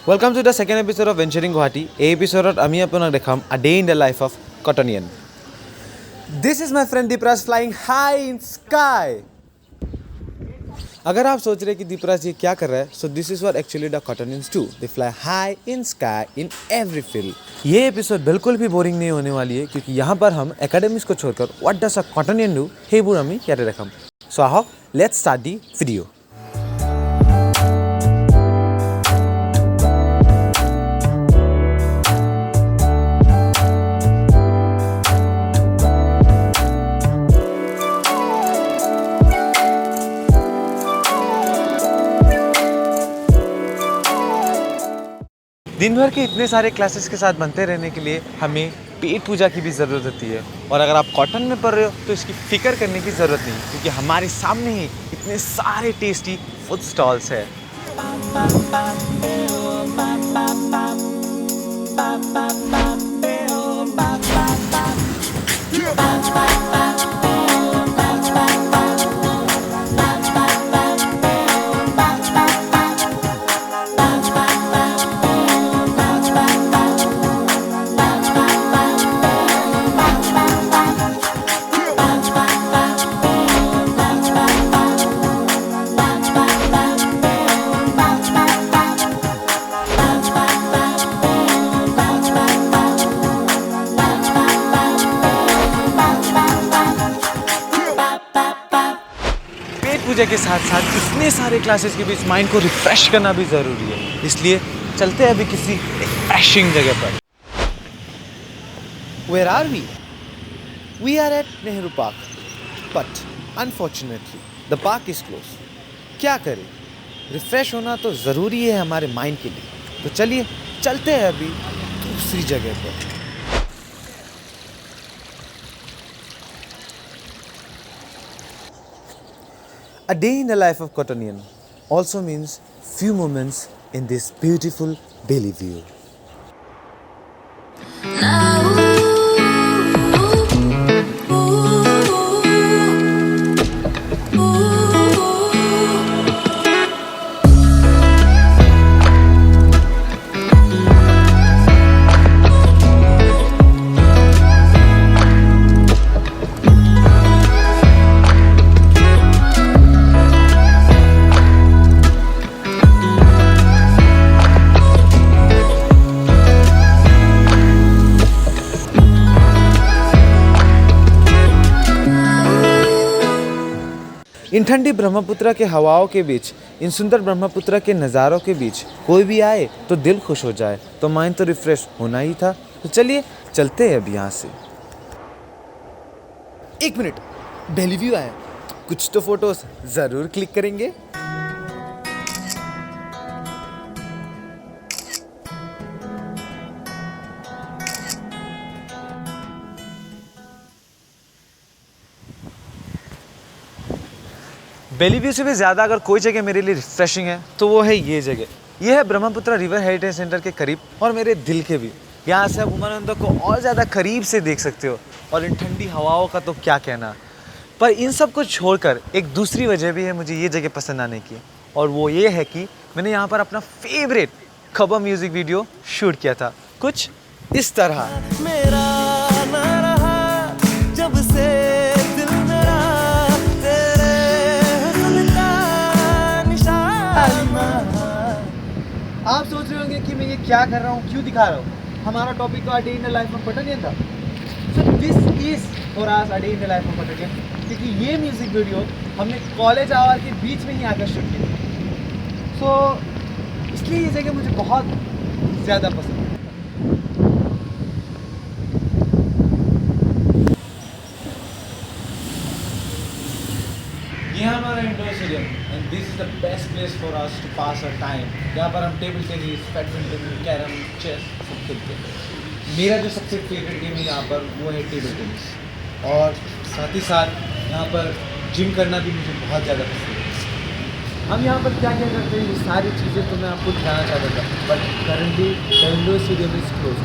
Welcome to the second episode of Venturing Guwahati. এই episode আমি আপোনাক দেখাম a day in the life of Cottonian. This is my friend Deepraj flying high in sky. अगर आप सोच रहे हैं कि दीपराज ये क्या कर रहा है, so this is what actually the Cottonians do. They fly high in sky in every field. ये एपिसोड बिल्कुल भी बोरिंग नहीं होने वाली है क्योंकि यहाँ पर हम एकेडमिक्स को छोड़कर what does a Cottonian do সেইবোৰ আমি ইয়াতে দেখাম. So আহক, let's start the video. दिन भर के इतने सारे क्लासेस के साथ बनते रहने के लिए हमें पेट पूजा की भी ज़रूरत होती है और अगर आप कॉटन में पढ़ रहे हो तो इसकी फ़िक्र करने की ज़रूरत नहीं क्योंकि हमारे सामने ही इतने सारे टेस्टी फूड स्टॉल्स है. पूजा के साथ साथ इतने सारे क्लासेस के बीच माइंड को रिफ्रेश करना भी ज़रूरी है, इसलिए चलते हैं अभी किसी रिफ्रेशिंग जगह पर. Where are we? We are at Nehru Park, but unfortunately the park is closed. क्या करें? रिफ्रेश होना तो ज़रूरी है हमारे माइंड के लिए, तो चलिए चलते हैं अभी दूसरी जगह पर. A day in the life of Cottonian also means few moments in this beautiful Bailey view. इन ठंडी ब्रह्मपुत्र के हवाओं के बीच, इन सुंदर ब्रह्मपुत्र के नज़ारों के बीच कोई भी आए तो दिल खुश हो जाए, तो माइंड तो रिफ्रेश होना ही था. तो चलिए चलते हैं अब यहाँ से. एक मिनट, बेली व्यू आया, कुछ तो फोटोज ज़रूर क्लिक करेंगे. बेली व्यू से भी ज़्यादा अगर कोई जगह मेरे लिए रिफ्रेशिंग है तो वो है ये जगह. ये है ब्रह्मपुत्र रिवर हेरिटेज सेंटर के करीब और मेरे दिल के भी. यहाँ से आप उमानंद को और ज़्यादा करीब से देख सकते हो और इन ठंडी हवाओं का तो क्या कहना. पर इन सब को छोड़कर एक दूसरी वजह भी है मुझे ये जगह पसंद आने की, और वो ये है कि मैंने यहाँ पर अपना फेवरेट खबर म्यूज़िक वीडियो शूट किया था कुछ इस तरह. मेरा ना रहा जब से आप सोच रहे होंगे कि मैं ये क्या कर रहा हूँ, क्यों दिखा रहा हूँ. हमारा टॉपिक तो a day in the life of Cottonian था. So this is for us a day in the life of Cottonian, क्योंकि ये म्यूज़िक वीडियो हमने कॉलेज आवर के बीच में ही आकर शूट की थी. सो इसलिए ये जगह मुझे बहुत ज़्यादा पसंद है. ये हमारा indoor stadium and this is the best place for us to pass our time. यहाँ पर हम table tennis, badminton, carrom, chess सब खेलते हैं. मेरा जो सबसे फेवरेट गेम है यहाँ पर वो है टेबल टेनिस, और साथ ही साथ यहाँ पर जिम करना भी मुझे बहुत ज़्यादा पसंद है. हम यहाँ पर क्या क्या करते हैं ये सारी चीज़ें तो मैं आपको दिखाना चाहता था, but currently the indoor stadium is close,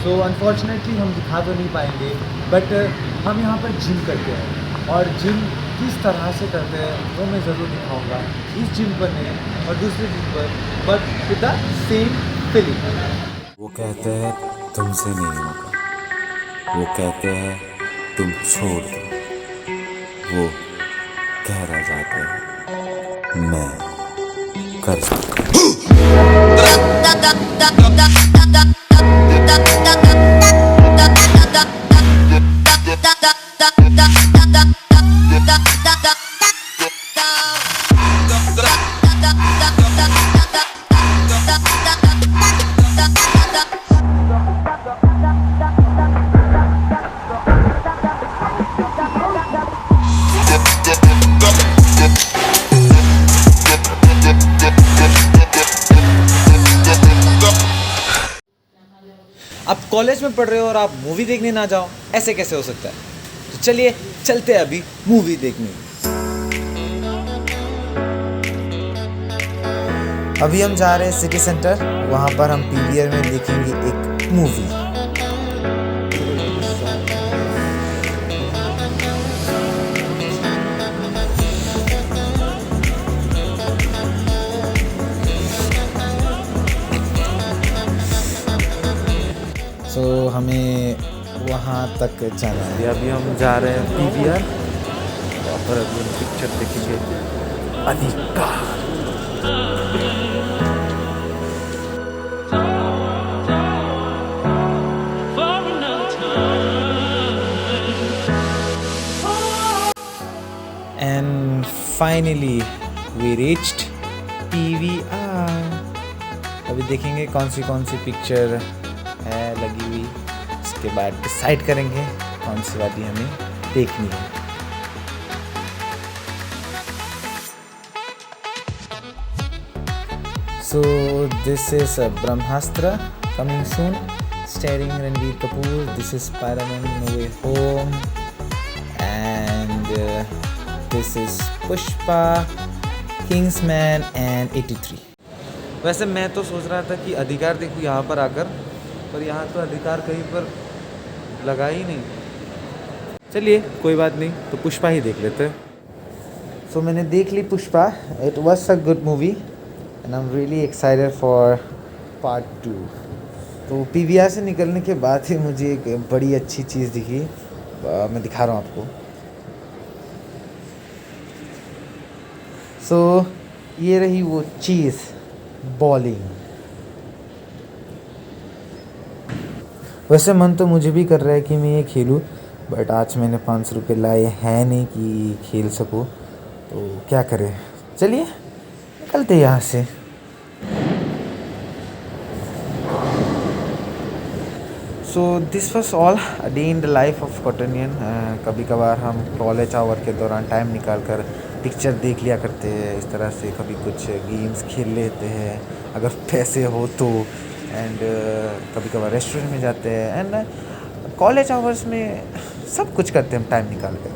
so unfortunately हम दिखा तो नहीं पाएंगे. बट हम यहाँ पर जिम करते हैं और जिम किस तरह से करते हैं वो मैं ज़रूर दिखाऊंगा, इस जिम पर नहीं और दूसरे जिम पर, but with the same feeling. वो कहते हैं तुमसे नहीं होगा, वो कहते हैं तुम छोड़ दो, वो कह रह जाते हैं मैं कर सकता हूँ। आप कॉलेज में पढ़ रहे हो और आप मूवी देखने ना जाओ, ऐसे कैसे हो सकता है? तो चलिए चलते हैं अभी मूवी देखने। अभी हम जा रहे हैं सिटी सेंटर, वहाँ पर हम पीवीआर में देखेंगे एक मूवी। सो हमें वहाँ तक जाना है। अभी हम जा रहे हैं पीवीआर, वहाँ पर अभी हम पिक्चर देखेंगे अधिकार। And finally we reached PVR. अभी देखेंगे कौन सी पिक्चर है लगी हुई, उसके बाद डिसाइड करेंगे कौन सी वाली हमें देखनी है। So this is Brahmastra coming soon, starring Ranbir Kapoor. This is Spiderman no way home and this is Pushpa, Kingsman and 83। वैसे मैं तो सोच रहा था कि अधिकार देखूँ यहाँ पर आकर, पर यहाँ तो अधिकार कहीं पर लगा ही नहीं। चलिए कोई बात नहीं, तो पुष्पा ही देख लेते हैं। सो मैंने देख ली Pushpa, it was a good movie and I am really excited for part 2। तो पीवीआर से निकलने के बाद ही मुझे एक बड़ी अच्छी चीज़ दिखी, मैं दिखा रहा हूँ आपको। सो ये रही वो चीज़, बॉलिंग। वैसे मन तो मुझे भी कर रहा है कि मैं ये खेलूं, बट आज मैंने 500 रुपये लाए हैं नहीं कि खेल सकूं, तो क्या करें। चलिए निकलते यहाँ से। So this was all a day in the life of Cottonian. कभी कभार हम कॉलेज आवर के दौरान टाइम निकाल कर पिक्चर देख लिया करते हैं, इस तरह से कभी कुछ गेम्स खेल लेते हैं अगर पैसे हो तो, एंड कभी कभार रेस्टोरेंट में जाते हैं, एंड कॉलेज आवर्स में सब कुछ करते हैं हम टाइम निकाल कर।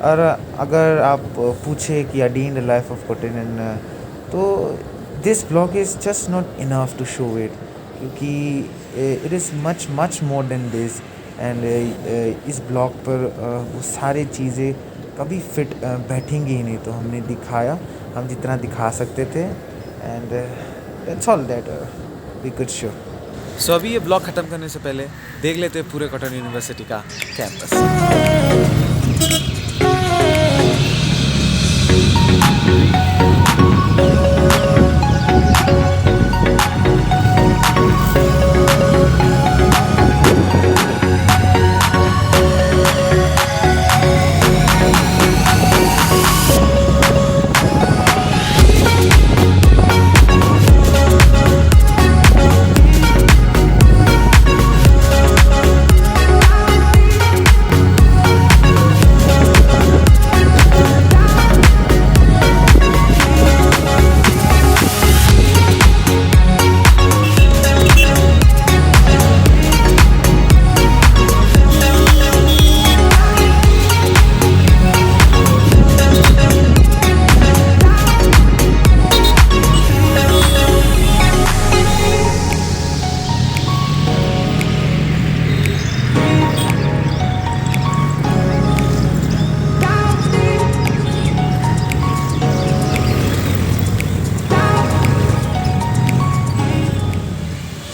और अगर आप पूछे कि day in the life of Cottonian, तो this blog is just not enough to show it, क्योंकि it is much more than this. And इस ब्लॉग पर वो सारी चीज़ें कभी फिट बैठेंगी ही नहीं, तो हमने दिखाया हम जितना दिखा सकते थे, and that's all that we could show. So अभी ये ब्लॉग ख़त्म करने से पहले देख लेते हैं पूरे कॉटन यूनिवर्सिटी का campus.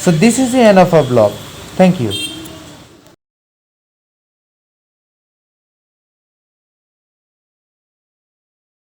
So this is the end of our vlog. Thank you.